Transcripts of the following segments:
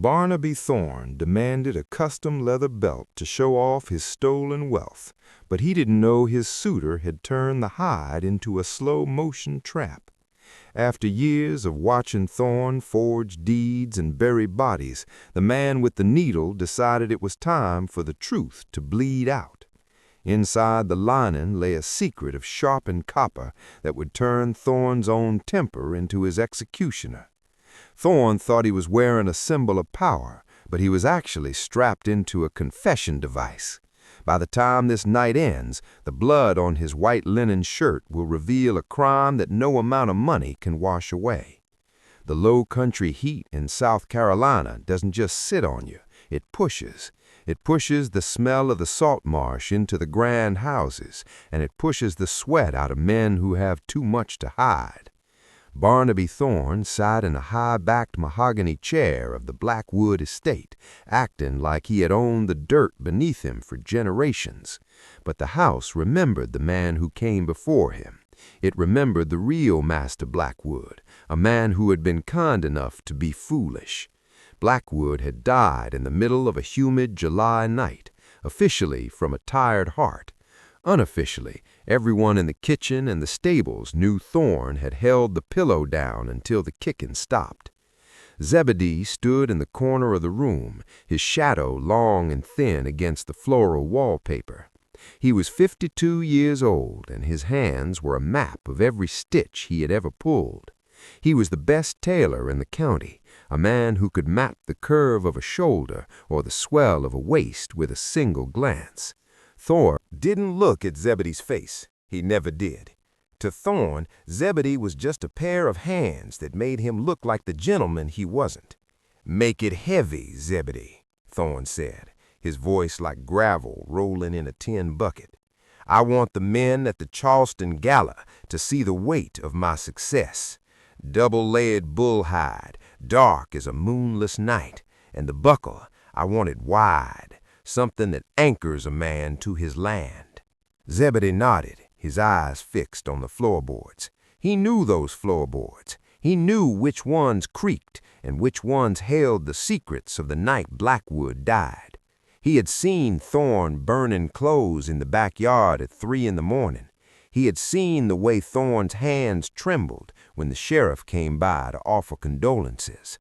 Barnaby Thorne demanded a custom leather belt to show off his stolen wealth, but he didn't know his suitor had turned the hide into a slow-motion trap. After years of watching Thorne forge deeds and bury bodies, the man with the needle decided it was time for the truth to bleed out. Inside the lining lay a secret of sharpened copper that would turn Thorne's own temper into his executioner. Thorne thought he was wearing a symbol of power, but he was actually strapped into a confession device. By the time this night ends, the blood on his white linen shirt will reveal a crime that no amount of money can wash away. The low-country heat in South Carolina doesn't just sit on you, it pushes. It pushes the smell of the salt marsh into the grand houses, and it pushes the sweat out of men who have too much to hide. Barnaby Thorne sat in a high-backed mahogany chair of the Blackwood estate, acting like he had owned the dirt beneath him for generations. But the house remembered the man who came before him. It remembered the real Master Blackwood, a man who had been kind enough to be foolish. Blackwood had died in the middle of a humid July night, officially from a tired heart. Unofficially, everyone in the kitchen and the stables knew Thorne had held the pillow down until the kicking stopped. Zebedee stood in the corner of the room, his shadow long and thin against the floral wallpaper. He was 52 years old, and his hands were a map of every stitch he had ever pulled. He was the best tailor in the county, a man who could map the curve of a shoulder or the swell of a waist with a single glance. Thorne didn't look at Zebedee's face. He never did. To Thorne, Zebedee was just a pair of hands that made him look like the gentleman he wasn't. "Make it heavy, Zebedee," Thorne said, his voice like gravel rolling in a tin bucket. "I want the men at the Charleston Gala to see the weight of my success. Double-layered bull hide, dark as a moonless night, and the buckle, I want it wide. Something that anchors a man to his land." Zebedee nodded, his eyes fixed on the floorboards. He knew those floorboards. He knew which ones creaked and which ones held the secrets of the night Blackwood died. He had seen Thorne burning clothes in the backyard at 3 in the morning. He had seen the way Thorne's hands trembled when the sheriff came by to offer condolences.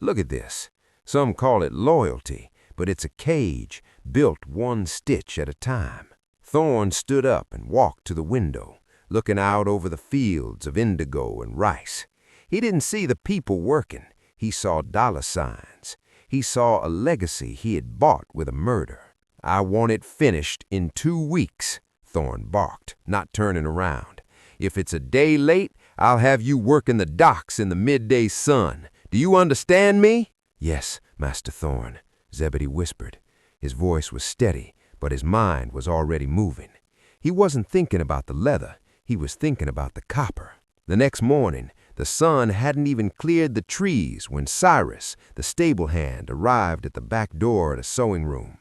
Look at this. Some call it loyalty, but it's a cage, built one stitch at a time. Thorne stood up and walked to the window, looking out over the fields of indigo and rice. He didn't see the people working. He saw dollar signs. He saw a legacy he had bought with a murder. "I want it finished in 2 weeks," Thorne barked, not turning around. "If it's a day late, I'll have you working the docks in the midday sun. Do you understand me?" "Yes, Master Thorne," Zebedee whispered. His voice was steady, but his mind was already moving. He wasn't thinking about the leather. He was thinking about the copper. The next morning, the sun hadn't even cleared the trees when Cyrus, the stable hand, arrived at the back door of the sewing room.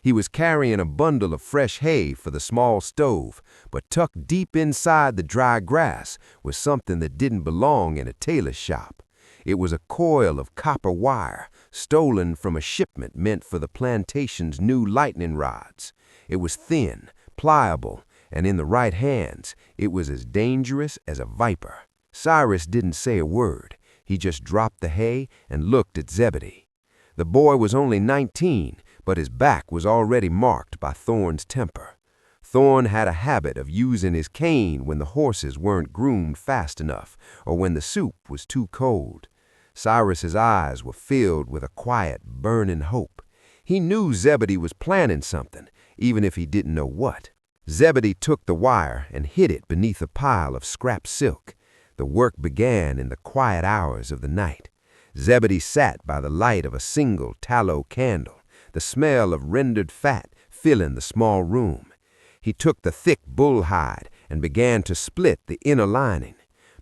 He was carrying a bundle of fresh hay for the small stove, but tucked deep inside the dry grass was something that didn't belong in a tailor's shop. It was a coil of copper wire, stolen from a shipment meant for the plantation's new lightning rods. It was thin, pliable, and in the right hands, it was as dangerous as a viper. Cyrus didn't say a word. He just dropped the hay and looked at Zebedee. The boy was only 19, but his back was already marked by Thorne's temper. Thorne had a habit of using his cane when the horses weren't groomed fast enough or when the soup was too cold. Cyrus's eyes were filled with a quiet, burning hope. He knew Zebedee was planning something, even if he didn't know what. Zebedee took the wire and hid it beneath a pile of scrap silk. The work began in the quiet hours of the night. Zebedee sat by the light of a single tallow candle, the smell of rendered fat filling the small room. He took the thick bull hide and began to split the inner lining.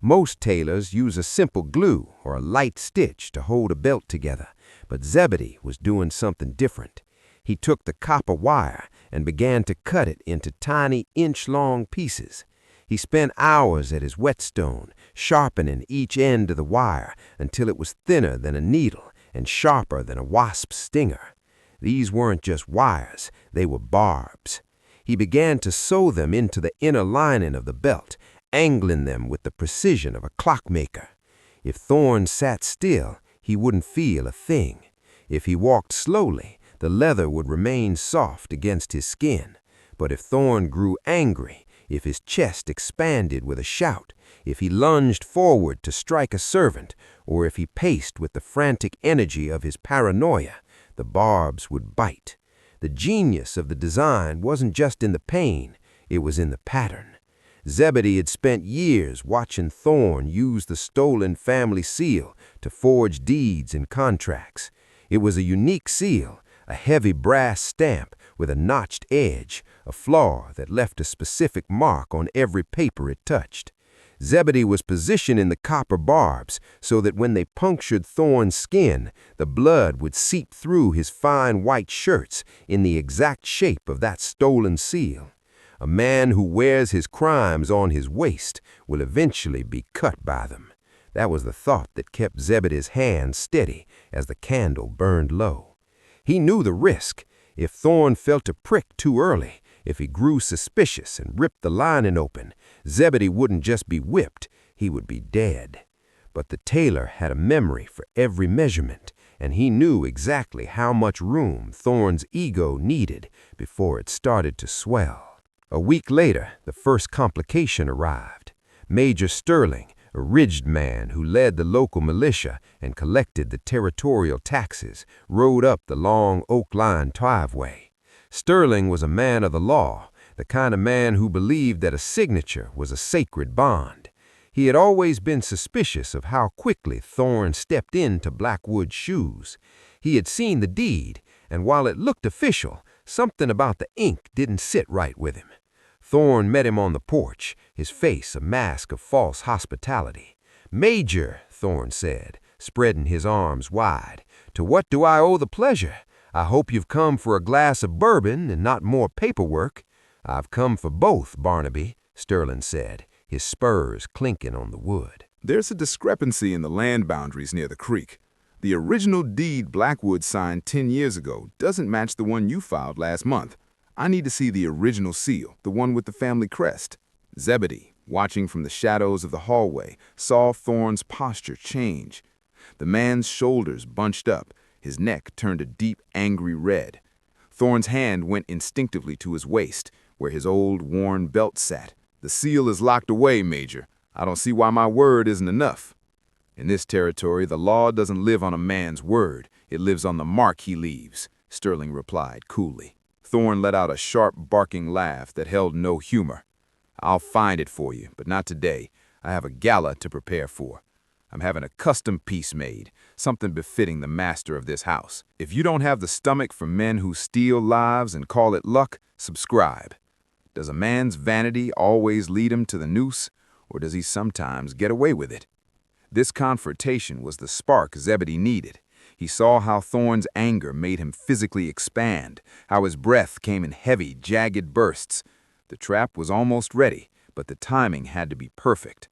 Most tailors use a simple glue or a light stitch to hold a belt together, but Zebedee was doing something different. He took the copper wire and began to cut it into tiny inch-long pieces. He spent hours at his whetstone, sharpening each end of the wire until it was thinner than a needle and sharper than a wasp's stinger. These weren't just wires, they were barbs. He began to sew them into the inner lining of the belt, angling them with the precision of a clockmaker. If Thorne sat still, he wouldn't feel a thing. If he walked slowly, the leather would remain soft against his skin. But if Thorne grew angry, if his chest expanded with a shout, if he lunged forward to strike a servant, or if he paced with the frantic energy of his paranoia, the barbs would bite. The genius of the design wasn't just in the pain, it was in the pattern. Zebedee had spent years watching Thorne use the stolen family seal to forge deeds and contracts. It was a unique seal, a heavy brass stamp with a notched edge, a flaw that left a specific mark on every paper it touched. Zebedee was positioning the copper barbs so that when they punctured Thorne's skin, the blood would seep through his fine white shirts in the exact shape of that stolen seal. A man who wears his crimes on his waist will eventually be cut by them. That was the thought that kept Zebedee's hand steady as the candle burned low. He knew the risk. If Thorne felt a prick too early, if he grew suspicious and ripped the lining open, Zebedee wouldn't just be whipped, he would be dead. But the tailor had a memory for every measurement, and he knew exactly how much room Thorne's ego needed before it started to swell. A week later, the first complication arrived. Major Sterling, a ridged man who led the local militia and collected the territorial taxes, rode up the long oak-lined driveway. Sterling was a man of the law, the kind of man who believed that a signature was a sacred bond. He had always been suspicious of how quickly Thorne stepped into Blackwood's shoes. He had seen the deed, and while it looked official, something about the ink didn't sit right with him. Thorne met him on the porch, his face a mask of false hospitality. "Major," Thorne said, spreading his arms wide, "to what do I owe the pleasure? I hope you've come for a glass of bourbon and not more paperwork." "I've come for both, Barnaby," Sterling said, his spurs clinking on the wood. There's a discrepancy in the land boundaries near the creek. The original deed Blackwood signed 10 years ago doesn't match the one you filed last month. I need to see the original seal, the one with the family crest." Zebedee, watching from the shadows of the hallway, saw Thorne's posture change. The man's shoulders bunched up, his neck turned a deep, angry red. Thorne's hand went instinctively to his waist, where his old, worn belt sat. "The seal is locked away, Major. I don't see why my word isn't enough." "In this territory, the law doesn't live on a man's word. It lives on the mark he leaves," Sterling replied coolly. Thorne let out a sharp, barking laugh that held no humor. "I'll find it for you, but not today. I have a gala to prepare for. I'm having a custom piece made, something befitting the master of this house. If you don't have the stomach for men who steal lives and call it luck, subscribe. Does a man's vanity always lead him to the noose, or does he sometimes get away with it?" This confrontation was the spark Zebedee needed. He saw how Thorne's anger made him physically expand, how his breath came in heavy, jagged bursts. The trap was almost ready, but the timing had to be perfect.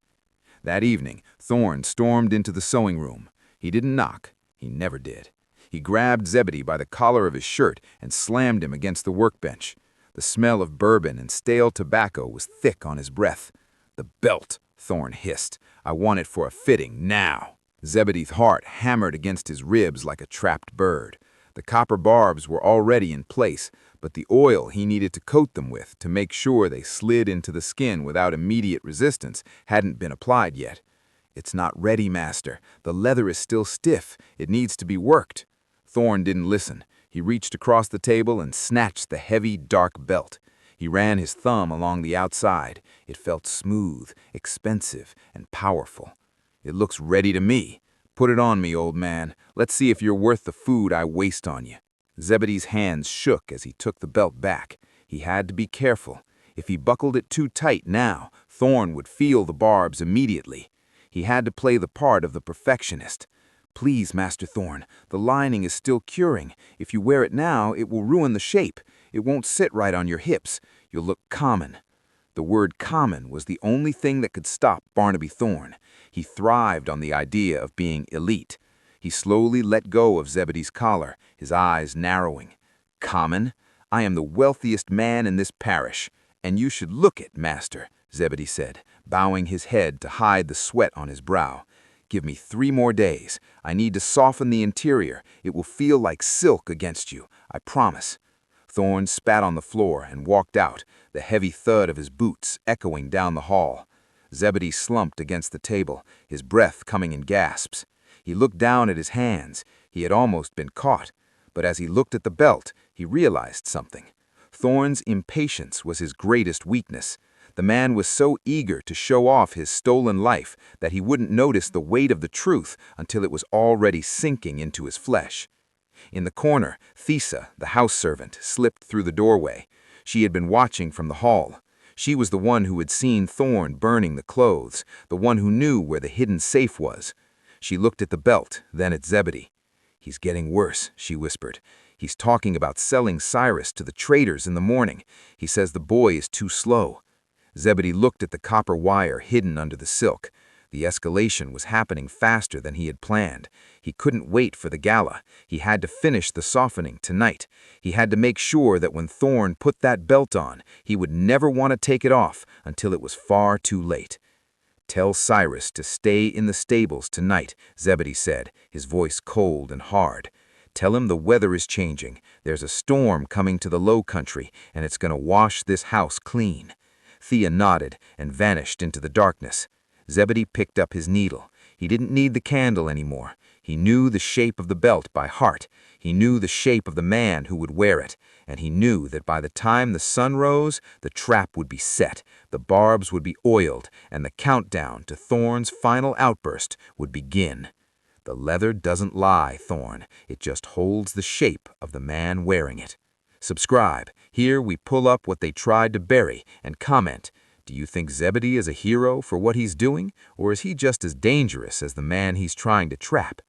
That evening, Thorne stormed into the sewing room. He didn't knock. He never did. He grabbed Zebedee by the collar of his shirt and slammed him against the workbench. The smell of bourbon and stale tobacco was thick on his breath. "The belt," Thorne hissed. "I want it for a fitting, now." Zebedee's heart hammered against his ribs like a trapped bird. The copper barbs were already in place, but the oil he needed to coat them with to make sure they slid into the skin without immediate resistance hadn't been applied yet. "It's not ready, Master. The leather is still stiff. It needs to be worked." Thorne didn't listen. He reached across the table and snatched the heavy, dark belt. He ran his thumb along the outside. It felt smooth, expensive, and powerful. "It looks ready to me. Put it on me, old man. Let's see if you're worth the food I waste on you." Zebedee's hands shook as he took the belt back. He had to be careful. If he buckled it too tight now, Thorne would feel the barbs immediately. He had to play the part of the perfectionist. "Please, Master Thorne, the lining is still curing. If you wear it now, it will ruin the shape. It won't sit right on your hips. You'll look common." The word common was the only thing that could stop Barnaby Thorne. He thrived on the idea of being elite. He slowly let go of Zebedee's collar, his eyes narrowing. "Common? I am the wealthiest man in this parish, and you should look it, master," Zebedee said, bowing his head to hide the sweat on his brow. "Give me 3 more days. I need to soften the interior. It will feel like silk against you, I promise." Thorne spat on the floor and walked out, the heavy thud of his boots echoing down the hall. Zebedee slumped against the table, his breath coming in gasps. He looked down at his hands. He had almost been caught. But as he looked at the belt, he realized something. Thorne's impatience was his greatest weakness. The man was so eager to show off his stolen life that he wouldn't notice the weight of the truth until it was already sinking into his flesh. In the corner, Thesa, the house servant, slipped through the doorway. She had been watching from the hall. She was the one who had seen Thorne burning the clothes, the one who knew where the hidden safe was. She looked at the belt, then at Zebedee. "He's getting worse," she whispered. "He's talking about selling Cyrus to the traders in the morning. He says the boy is too slow." Zebedee looked at the copper wire hidden under the silk. The escalation was happening faster than he had planned. He couldn't wait for the gala. He had to finish the softening tonight. He had to make sure that when Thorne put that belt on, he would never want to take it off until it was far too late. "Tell Cyrus to stay in the stables tonight," Zebedee said, his voice cold and hard. "Tell him the weather is changing. There's a storm coming to the low country, and it's going to wash this house clean." Thea nodded and vanished into the darkness. Zebedee picked up his needle. He didn't need the candle anymore. He knew the shape of the belt by heart. He knew the shape of the man who would wear it, and he knew that by the time the sun rose, the trap would be set, the barbs would be oiled, and the countdown to Thorne's final outburst would begin. The leather doesn't lie, Thorne. It just holds the shape of the man wearing it. Subscribe. Here we pull up what they tried to bury and comment. Do you think Zebedee is a hero for what he's doing, or is he just as dangerous as the man he's trying to trap?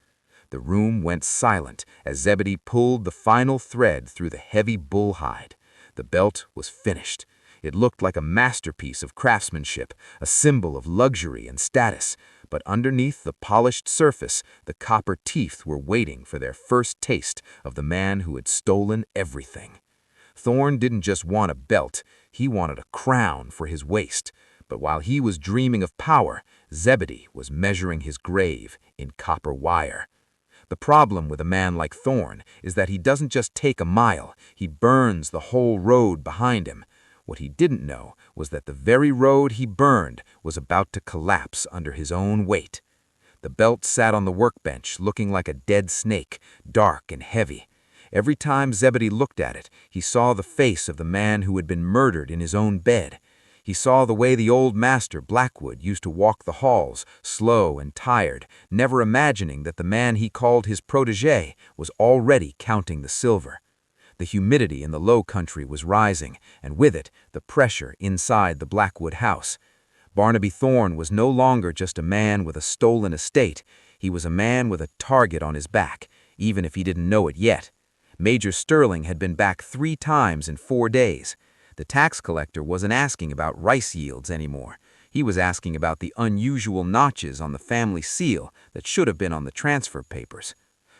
The room went silent as Zebedee pulled the final thread through the heavy bull hide. The belt was finished. It looked like a masterpiece of craftsmanship, a symbol of luxury and status. But underneath the polished surface, the copper teeth were waiting for their first taste of the man who had stolen everything. Thorne didn't just want a belt, he wanted a crown for his waist. But while he was dreaming of power, Zebedee was measuring his grave in copper wire. The problem with a man like Thorne is that he doesn't just take a mile, he burns the whole road behind him. What he didn't know was that the very road he burned was about to collapse under his own weight. The belt sat on the workbench looking like a dead snake, dark and heavy. Every time Zebedee looked at it, he saw the face of the man who had been murdered in his own bed. He saw the way the old master, Blackwood, used to walk the halls, slow and tired, never imagining that the man he called his protégé was already counting the silver. The humidity in the low country was rising, and with it, the pressure inside the Blackwood house. Barnaby Thorne was no longer just a man with a stolen estate. He was a man with a target on his back, even if he didn't know it yet. Major Sterling had been back 3 times in 4 days. The tax collector wasn't asking about rice yields anymore. He was asking about the unusual notches on the family seal that should have been on the transfer papers.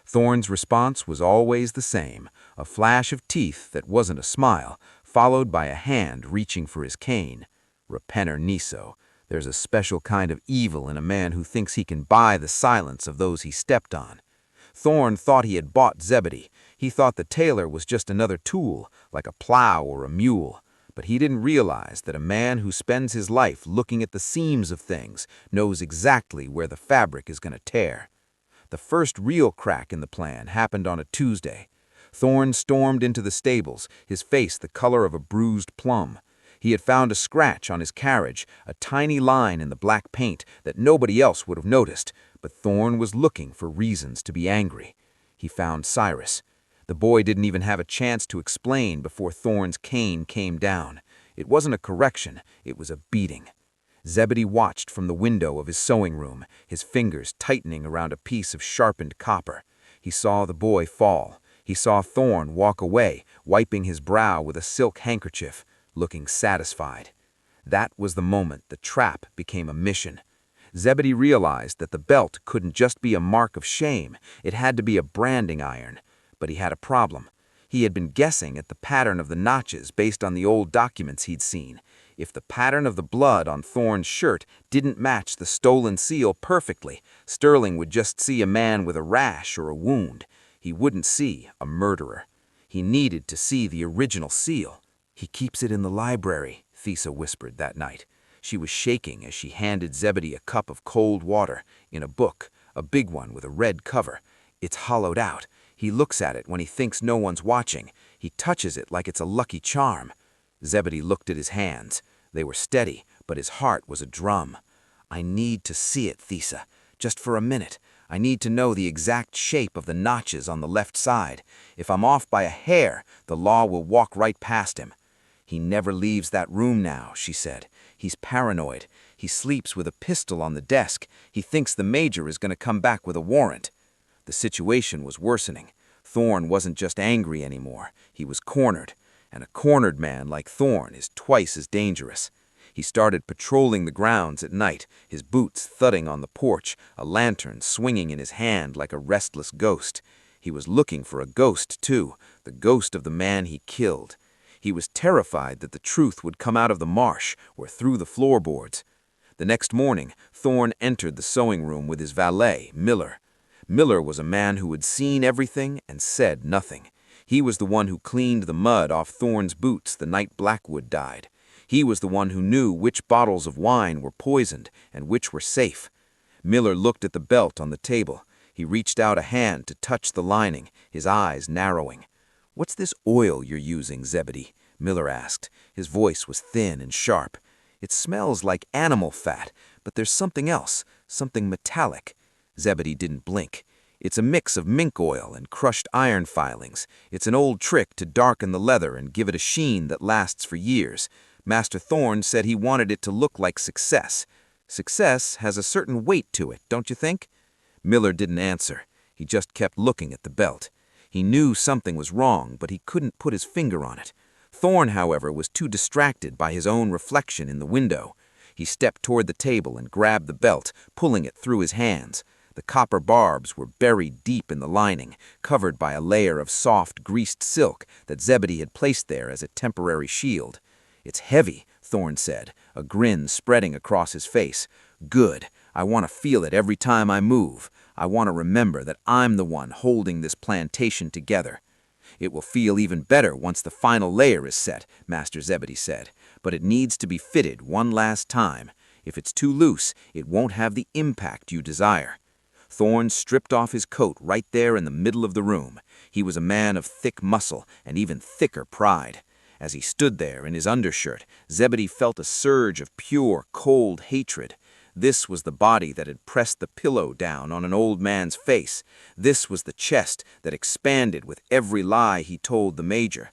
Thorne's response was always the same, a flash of teeth that wasn't a smile, followed by a hand reaching for his cane. Repenner Niso. There's a special kind of evil in a man who thinks he can buy the silence of those he stepped on. Thorne thought he had bought Zebedee. He thought the tailor was just another tool, like a plow or a mule. But he didn't realize that a man who spends his life looking at the seams of things knows exactly where the fabric is going to tear. The first real crack in the plan happened on a Tuesday. Thorne stormed into the stables, his face the color of a bruised plum. He had found a scratch on his carriage, a tiny line in the black paint that nobody else would have noticed, but Thorne was looking for reasons to be angry. He found Cyrus. The boy didn't even have a chance to explain before Thorne's cane came down. It wasn't a correction, it was a beating. Zebedee watched from the window of his sewing room, his fingers tightening around a piece of sharpened copper. He saw the boy fall. He saw Thorne walk away, wiping his brow with a silk handkerchief, looking satisfied. That was the moment the trap became a mission. Zebedee realized that the belt couldn't just be a mark of shame, it had to be a branding iron. But he had a problem. He had been guessing at the pattern of the notches based on the old documents he'd seen. If the pattern of the blood on Thorne's shirt didn't match the stolen seal perfectly, Sterling would just see a man with a rash or a wound. He wouldn't see a murderer. He needed to see the original seal. "He keeps it in the library," Thesa whispered that night. She was shaking as she handed Zebedee a cup of cold water in a book, a big one with a red cover. "It's hollowed out. He looks at it when he thinks no one's watching. He touches it like it's a lucky charm." Zebedee looked at his hands. They were steady, but his heart was a drum. "I need to see it, Thesa, just for a minute. I need to know the exact shape of the notches on the left side. If I'm off by a hair, the law will walk right past him." "He never leaves that room now," she said. "He's paranoid. He sleeps with a pistol on the desk. He thinks the major is going to come back with a warrant." The situation was worsening. Thorne wasn't just angry anymore. He was cornered. And a cornered man like Thorne is twice as dangerous. He started patrolling the grounds at night, his boots thudding on the porch, a lantern swinging in his hand like a restless ghost. He was looking for a ghost, too, the ghost of the man he killed. He was terrified that the truth would come out of the marsh or through the floorboards. The next morning, Thorne entered the sewing room with his valet, Miller. Miller was a man who had seen everything and said nothing. He was the one who cleaned the mud off Thorne's boots the night Blackwood died. He was the one who knew which bottles of wine were poisoned and which were safe. Miller looked at the belt on the table. He reached out a hand to touch the lining, his eyes narrowing. "What's this oil you're using, Zebedee?" Miller asked. His voice was thin and sharp. "It smells like animal fat, but there's something else, something metallic." Zebedee didn't blink. "It's a mix of mink oil and crushed iron filings. It's an old trick to darken the leather and give it a sheen that lasts for years. Master Thorne said he wanted it to look like success. Success has a certain weight to it, don't you think?" Miller didn't answer. He just kept looking at the belt. He knew something was wrong, but he couldn't put his finger on it. Thorne, however, was too distracted by his own reflection in the window. He stepped toward the table and grabbed the belt, pulling it through his hands. The copper barbs were buried deep in the lining, covered by a layer of soft, greased silk that Zebedee had placed there as a temporary shield. "It's heavy," Thorne said, a grin spreading across his face. "Good. I want to feel it every time I move. I want to remember that I'm the one holding this plantation together." "It will feel even better once the final layer is set," Master Zebedee said, "but it needs to be fitted one last time. If it's too loose, it won't have the impact you desire." Thorne stripped off his coat right there in the middle of the room. He was a man of thick muscle and even thicker pride. As he stood there in his undershirt, Zebedee felt a surge of pure, cold hatred. This was the body that had pressed the pillow down on an old man's face. This was the chest that expanded with every lie he told the major.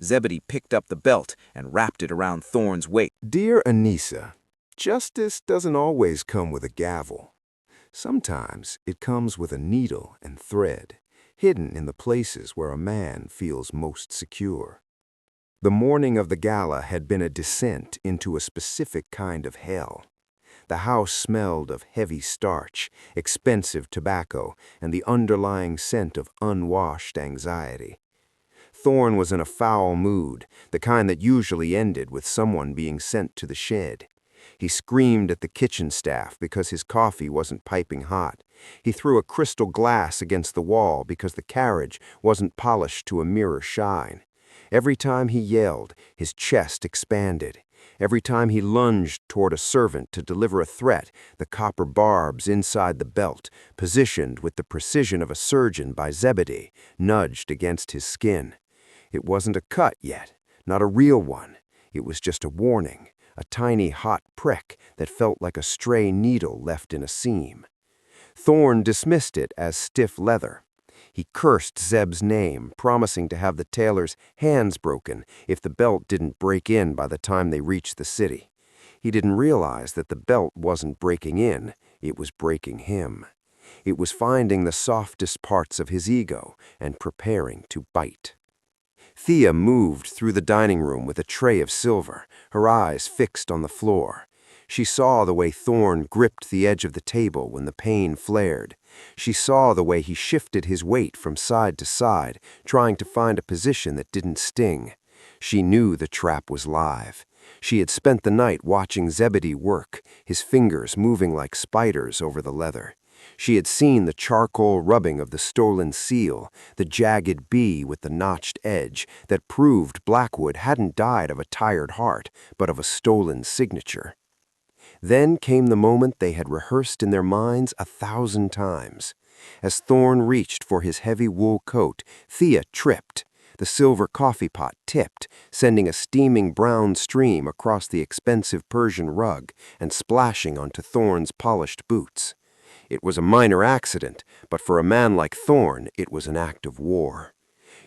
Zebedee picked up the belt and wrapped it around Thorne's waist. Dear Anissa, justice doesn't always come with a gavel. Sometimes it comes with a needle and thread, hidden in the places where a man feels most secure. The morning of the gala had been a descent into a specific kind of hell. The house smelled of heavy starch, expensive tobacco, and the underlying scent of unwashed anxiety. Thorne was in a foul mood, the kind that usually ended with someone being sent to the shed. He screamed at the kitchen staff because his coffee wasn't piping hot. He threw a crystal glass against the wall because the carriage wasn't polished to a mirror shine. Every time he yelled, his chest expanded. Every time he lunged toward a servant to deliver a threat, the copper barbs inside the belt, positioned with the precision of a surgeon by Zebedee, nudged against his skin. It wasn't a cut yet, not a real one. It was just a warning, a tiny hot prick that felt like a stray needle left in a seam. Thorne dismissed it as stiff leather. He cursed Zeb's name, promising to have the tailor's hands broken if the belt didn't break in by the time they reached the city. He didn't realize that the belt wasn't breaking in, it was breaking him. It was finding the softest parts of his ego and preparing to bite. Thea moved through the dining room with a tray of silver, her eyes fixed on the floor. She saw the way Thorn gripped the edge of the table when the pain flared. She saw the way he shifted his weight from side to side, trying to find a position that didn't sting. She knew the trap was live. She had spent the night watching Zebedee work, his fingers moving like spiders over the leather. She had seen the charcoal rubbing of the stolen seal, the jagged bee with the notched edge that proved Blackwood hadn't died of a tired heart, but of a stolen signature. Then came the moment they had rehearsed in their minds 1,000 times. As Thorn reached for his heavy wool coat, Thea tripped. The silver coffee pot tipped, sending a steaming brown stream across the expensive Persian rug and splashing onto Thorn's polished boots. It was a minor accident, but for a man like Thorn, it was an act of war.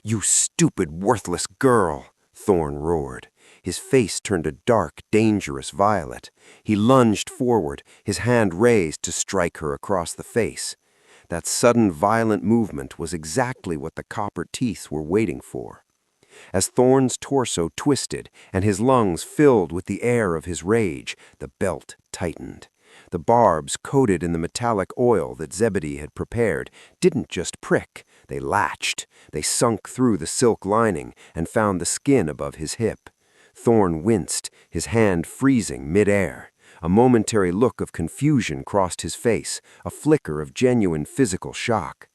"You stupid, worthless girl!" Thorn roared. His face turned a dark, dangerous violet. He lunged forward, his hand raised to strike her across the face. That sudden, violent movement was exactly what the copper teeth were waiting for. As Thorn's torso twisted and his lungs filled with the air of his rage, the belt tightened. The barbs, coated in the metallic oil that Zebedee had prepared, didn't just prick, they latched. They sunk through the silk lining and found the skin above his hip. Thorn winced, his hand freezing mid-air. A momentary look of confusion crossed his face, a flicker of genuine physical shock.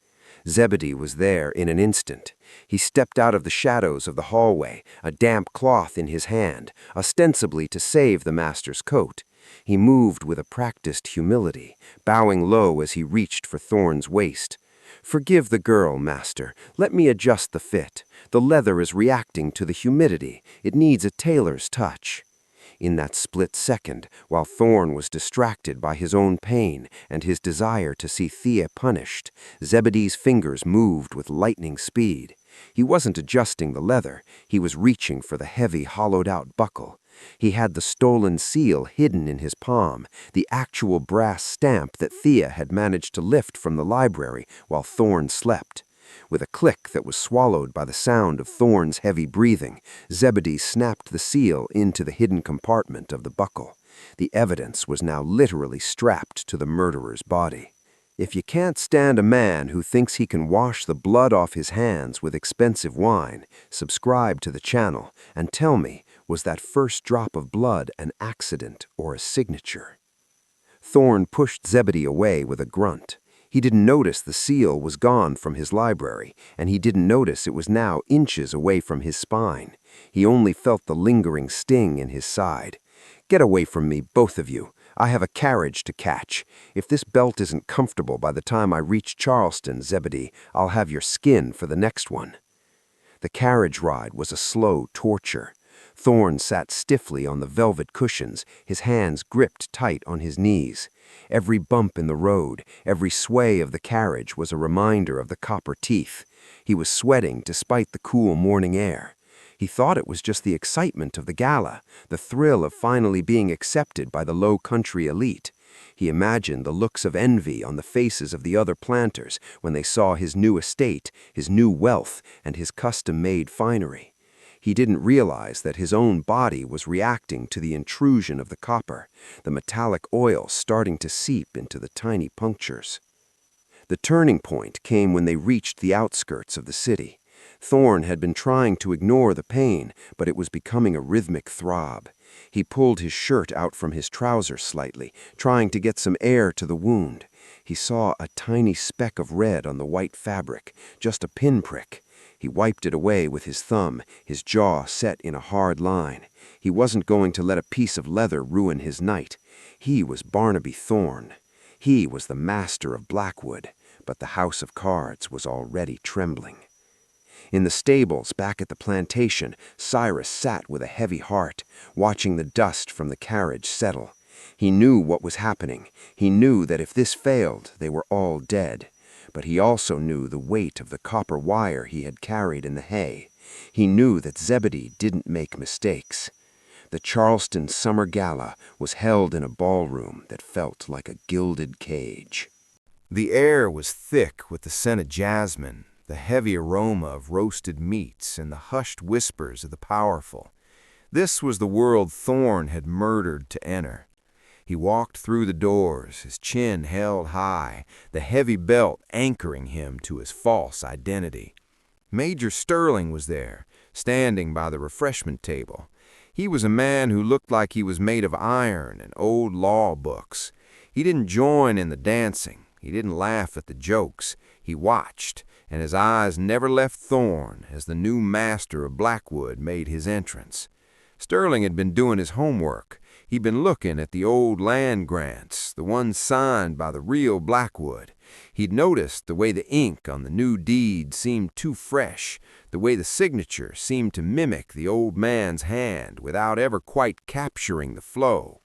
Zebedee was there in an instant. He stepped out of the shadows of the hallway, a damp cloth in his hand, ostensibly to save the master's coat. He moved with a practiced humility, bowing low as he reached for Thorn's waist. "Forgive the girl, master. Let me adjust the fit. The leather is reacting to the humidity. It needs a tailor's touch." In that split second, while Thorn was distracted by his own pain and his desire to see Thea punished, Zebedee's fingers moved with lightning speed. He wasn't adjusting the leather, he was reaching for the heavy, hollowed-out buckle. He had the stolen seal hidden in his palm, the actual brass stamp that Thea had managed to lift from the library while Thorn slept. With a click that was swallowed by the sound of Thorn's heavy breathing, Zebedee snapped the seal into the hidden compartment of the buckle. The evidence was now literally strapped to the murderer's body. If you can't stand a man who thinks he can wash the blood off his hands with expensive wine, subscribe to the channel and tell me, was that first drop of blood an accident or a signature? Thorn pushed Zebedee away with a grunt. He didn't notice the seal was gone from his library, and he didn't notice it was now inches away from his spine. He only felt the lingering sting in his side. "Get away from me, both of you. I have a carriage to catch. If this belt isn't comfortable by the time I reach Charleston, Zebedee, I'll have your skin for the next one." The carriage ride was a slow torture. Thorn sat stiffly on the velvet cushions, his hands gripped tight on his knees. Every bump in the road, every sway of the carriage was a reminder of the copper teeth. He was sweating despite the cool morning air. He thought it was just the excitement of the gala, the thrill of finally being accepted by the low-country elite. He imagined the looks of envy on the faces of the other planters when they saw his new estate, his new wealth, and his custom-made finery. He didn't realize that his own body was reacting to the intrusion of the copper, the metallic oil starting to seep into the tiny punctures. The turning point came when they reached the outskirts of the city. Thorn had been trying to ignore the pain, but it was becoming a rhythmic throb. He pulled his shirt out from his trousers slightly, trying to get some air to the wound. He saw a tiny speck of red on the white fabric, just a pinprick. He wiped it away with his thumb, his jaw set in a hard line. He wasn't going to let a piece of leather ruin his night. He was Barnaby Thorn. He was the master of Blackwood, but the house of cards was already trembling. In the stables back at the plantation, Cyrus sat with a heavy heart, watching the dust from the carriage settle. He knew what was happening. He knew that if this failed, they were all dead. But he also knew the weight of the copper wire he had carried in the hay. He knew that Zebedee didn't make mistakes. The Charleston Summer Gala was held in a ballroom that felt like a gilded cage. The air was thick with the scent of jasmine, the heavy aroma of roasted meats, and the hushed whispers of the powerful. This was the world Thorn had murdered to enter. He walked through the doors, his chin held high, the heavy belt anchoring him to his false identity. Major Sterling was there, standing by the refreshment table. He was a man who looked like he was made of iron and old law books. He didn't join in the dancing. He didn't laugh at the jokes. He watched, and his eyes never left Thorne as the new master of Blackwood made his entrance. Sterling had been doing his homework. He'd been looking at the old land grants, the ones signed by the real Blackwood. He'd noticed the way the ink on the new deed seemed too fresh, the way the signature seemed to mimic the old man's hand without ever quite capturing the flow.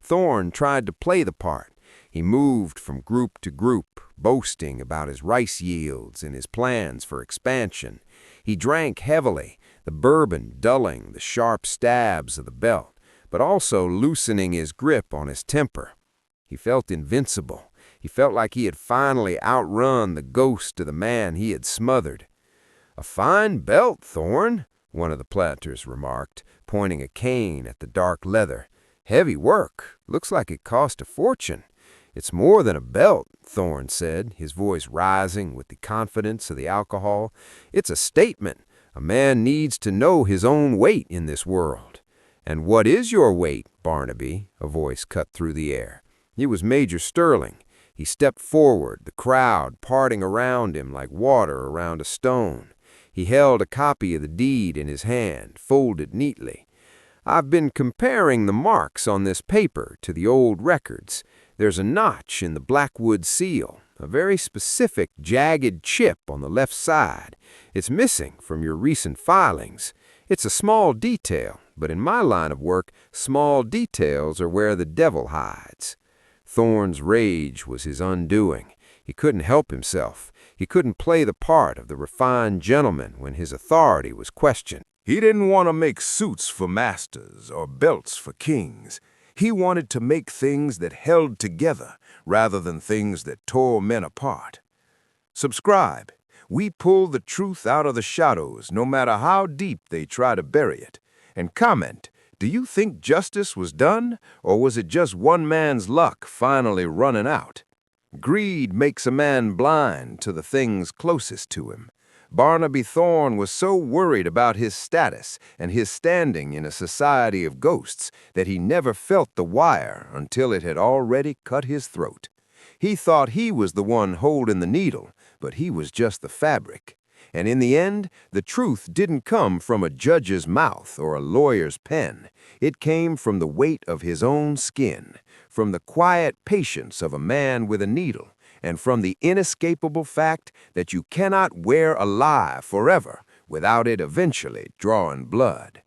Thorne tried to play the part. He moved from group to group, boasting about his rice yields and his plans for expansion. He drank heavily, the bourbon dulling the sharp stabs of the belt, but also loosening his grip on his temper. He felt invincible. He felt like he had finally outrun the ghost of the man he had smothered. "A fine belt, Thorne," one of the planters remarked, pointing a cane at the dark leather. "Heavy work. Looks like it cost a fortune." "It's more than a belt," Thorne said, his voice rising with the confidence of the alcohol. "It's a statement. A man needs to know his own weight in this world." "And what is your weight, Barnaby?" a voice cut through the air. It was Major Sterling. He stepped forward, the crowd parting around him like water around a stone. He held a copy of the deed in his hand, folded neatly. "I've been comparing the marks on this paper to the old records. There's a notch in the Blackwood seal, a very specific jagged chip on the left side. It's missing from your recent filings. It's a small detail, but in my line of work, small details are where the devil hides." Thorne's rage was his undoing. He couldn't help himself. He couldn't play the part of the refined gentleman when his authority was questioned. He didn't want to make suits for masters or belts for kings. He wanted to make things that held together rather than things that tore men apart. Subscribe. We pull the truth out of the shadows no matter how deep they try to bury it. And comment, do you think justice was done, or was it just one man's luck finally running out? Greed makes a man blind to the things closest to him. Barnaby Thorne was so worried about his status and his standing in a society of ghosts that he never felt the wire until it had already cut his throat. He thought he was the one holding the needle, but he was just the fabric. And in the end, the truth didn't come from a judge's mouth or a lawyer's pen. It came from the weight of his own skin, from the quiet patience of a man with a needle, and from the inescapable fact that you cannot wear a lie forever without it eventually drawing blood.